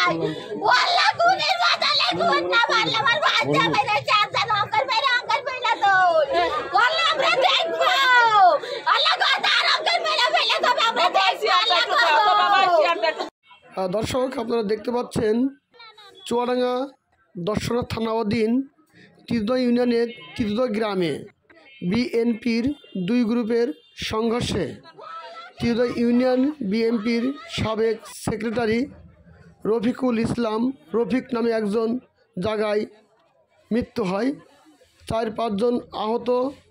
ভাই ওয়াল্লাহ গুনের বদলে গুন না মারলে আমার বাচ্চা মেরে চার জন অঙ্কল মেরে তো ওয়াল্লাহ আমরা দেখবো আল্লাহ কথা অঙ্কল মেরে ফেলে তবে আমরা দেখছি আল্লাহ দর্শক আপনারা দেখতে পাচ্ছেন চুয়াডাঙ্গা দর্শনা থানা অধীন তিরদহ ইউনিয়নের তিরদহ গ্রামে বিএনপির দুই গ্রুপের সংঘর্ষে তিরদহ ইউনিয়ন বিএনপির সাবেক সেক্রেটারি রফিকুল ইসলাম রফিক নামে একজন জায়গায় মৃত্যু হয়, 4-5 জন আহত,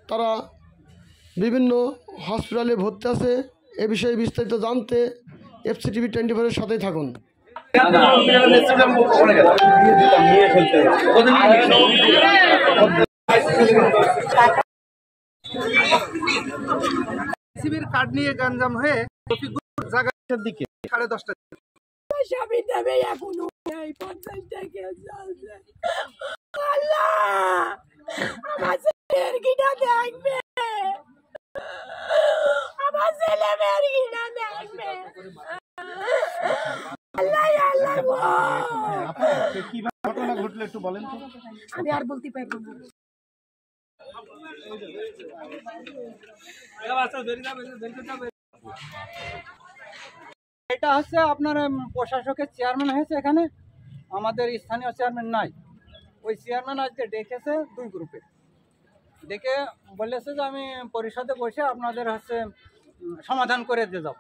তারা বিভিন্ন হসপিটালে ভর্তি আছে। এ বিষয়ে বিস্তারিত জানতে FCTV 24-এর সাথেই থাকুন। শিবির কার্ড নিয়ে গঞ্জাম হয়ে জায়গার দিকে 10:30টার স্বামী দেবে এখনো এই 50 টাকা চলছে আল্লাহ আমার ছেলের কিনা দেখবে আমার ছেলে মেয়ের কিনা দেখবে আল্লাহ আল্লাহ কি ঘটনা ঘটলো একটু বলেন তো। আমি আর বলতে পারবো না। এটা হচ্ছে আপনার প্রশাসকের চেয়ারম্যান হয়েছে, এখানে আমাদের স্থানীয় চেয়ারম্যান নাই। ওই চেয়ারম্যান আজকে ডেকেছে দুই গ্রুপে, ডেকে বলেছে যে আমি পরিষদে বসে আপনাদের হচ্ছে সমাধান করে দিয়ে যাব,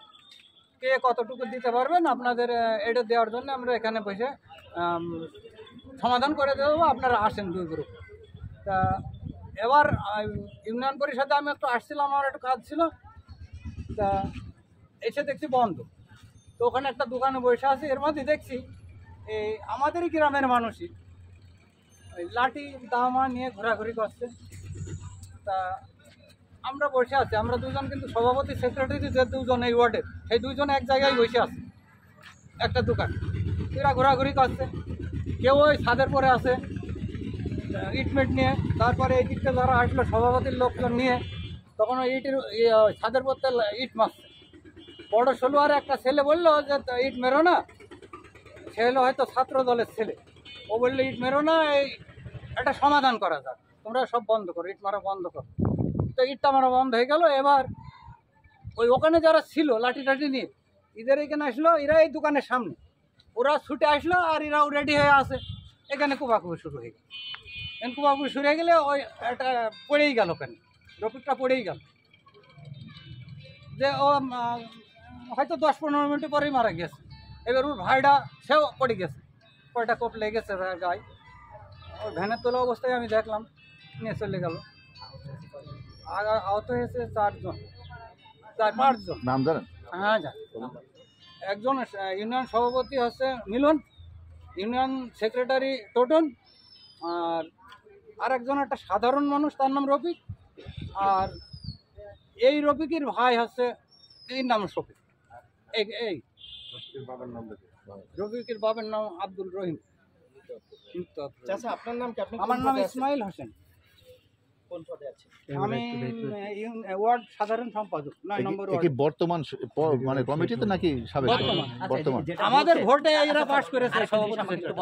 কে কতটুকু দিতে পারবেন আপনাদের এটা দেওয়ার জন্য আমরা এখানে বসে সমাধান করে দেবো, আপনারা আসেন দুই গ্রুপ। তা এবার ইউনিয়ন পরিষদে আমি একটু আসছিলাম, আমার একটু কাজ ছিল, তা এসে দেখছি বন্ধ। তো ওখানে একটা দোকানে বসে আছি, এর মধ্যে দেখছি এই আমাদেরই গ্রামের মানুষই ওই লাঠি দামা নিয়ে ঘোরাঘুরি করছে। তা আমরা বসে আছি, আমরা দুজন কিন্তু সভাপতি সেক্রেটারি যে দুজন এই ওয়ার্ডের, সেই দুজন এক জায়গায় বসে আছে একটা দোকান, এরা ঘোরাঘুরি করছে। কেউ ওই ছাদের পরে আছে ইটমেট নিয়ে, তারপরে এই দিকটা যারা আসলো সভাপতির লোকজন নিয়ে, তখন ওই ইটের ছাদের পরতে ইট মারছে। বড় ষোলোয়ার একটা ছেলে বললো যে ইট মেরো না, সে হলো হয়তো ছাত্র দলের ছেলে, ও বললো ইট মেরো না, এই একটা সমাধান করা যাক, তোমরা সব বন্ধ করো, ইট মারা বন্ধ করো। তো ইটটা মারা বন্ধ হয়ে গেল। এবার ওই ওখানে যারা ছিল লাঠি টাঠি নিয়ে এদের এখানে আসলো, এরা এই দোকানের সামনে, ওরা ছুটে আসলো আর এরাও রেডি হয়ে আছে, এখানে কুবাকুবি শুরু হয়ে গেল। কুবাকুবি শুরু হয়ে গেলে ওই একটা পড়েই গেল, ওখানে রফিকটা পড়েই গেল, যে ও হয়তো 10-15 মিনিট পরেই মারা গেছে। এবার ওর ভাইটা সেও পড়ে গেছে, কয়টা কোপ লেগেছে গায়ে, ওই ভ্যানের তোলা অবস্থায় আমি দেখলাম, নিয়ে চলে গেল। আহত হয়েছে 4-5 জন। নাম জানেন? হ্যাঁ জান, একজন ইউনিয়ন সভাপতি হচ্ছে মিলন, ইউনিয়ন সেক্রেটারি টোটন, আর একজন একটা সাধারণ মানুষ, তার নাম রফিক, আর এই রফিকের ভাই হচ্ছে এর নাম শফিক। এই রফিকের বাবার নাম আব্দুল রহিম। আপনার নাম কি? আমার নাম ইসমাইল হোসেন। আমি ওয়ার্ড সাধারণ সম্পাদক, 9 নম্বর ওয়ার্ড। কি বর্তমান মানে কমিটিতে নাকি সাবেক? বর্তমান। আমাদের ভোটে এরা পাস করেছে সভাপতি।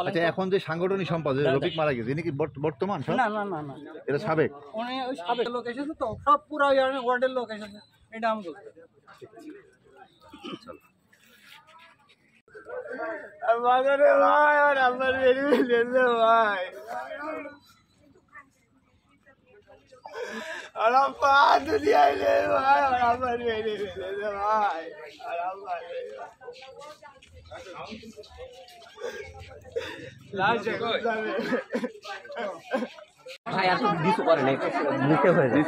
আচ্ছা, এখন যে সাংগঠনিক সম্পাদক রফিক মারা গেছে, ইনি কি বর্তমান? না না না না, এটা সাবেক। উনি ওই সাবেক লোক এসেছে, তো সব পুরো ওয়ার্ডের লোক এসেছে, এটা আমি বলছি। ভাই আর আমার বেরিয়ে ভাই আর পা দুনিয়া ভাই আর আমার বেরিয়ে ভাই আর আমার ভাই এত ডিস করে না, মুখে হয়ে যায়।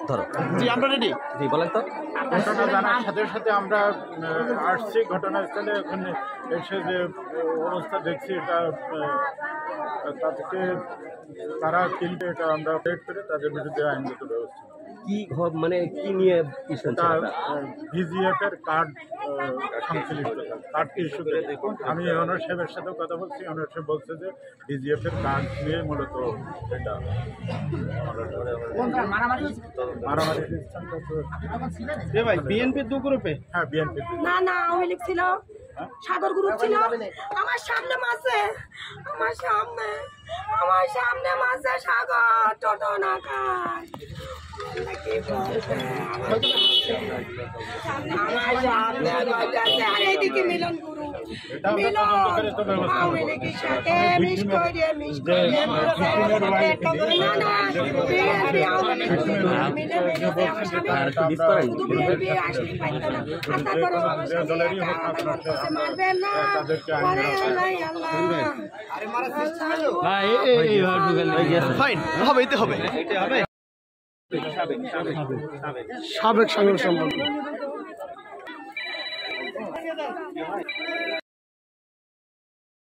ধরো জি, আমরা রেডি। জি বলেন তো। ঘটনা জানার সাথে সাথে আমরা আসছি ঘটনাস্থলে। ওখানে এসে যে অবস্থা দেখছি, এটা তাদেরকে তারা কিন্তু এটা আমরা আপডেট করে তাদের বিরুদ্ধে আইনগত ব্যবস্থা। কি মানে কি নিয়ে ভিজিএফ এর কার্ড সংশ্লিষ্ট কার্ডকে ইস্যু করে। আমি অনার সাহেবের সাথেও কথা বলছি, অনার সাহেব বলছে যে ভিজিএফ এর কার্ড নিয়ে মূলত এটা মারামারি। ভাই বিএনপির দু গ্রুপে? হ্যাঁ, বিএনপি। না না আওয়ামী লীগ ছিল, সাগর গ্রুপ ছিল আমার সামনে মাসে আমার সামনে মাসে সাগর টোটো না খায় আমার সামনে বাজাচ্ছে আর এইদিকে মিলন গুরু আওয়ামী লীগের সাথে মিশ করে না না বিএনপি আওয়ামী লীগ মিলে শুধু বিএনপি আসলে পাইতো না আর তারপরে আমার সাথে মারবেন না ফাইন হবেই হবে সাবেক সাংবাদিক সম্পর্কে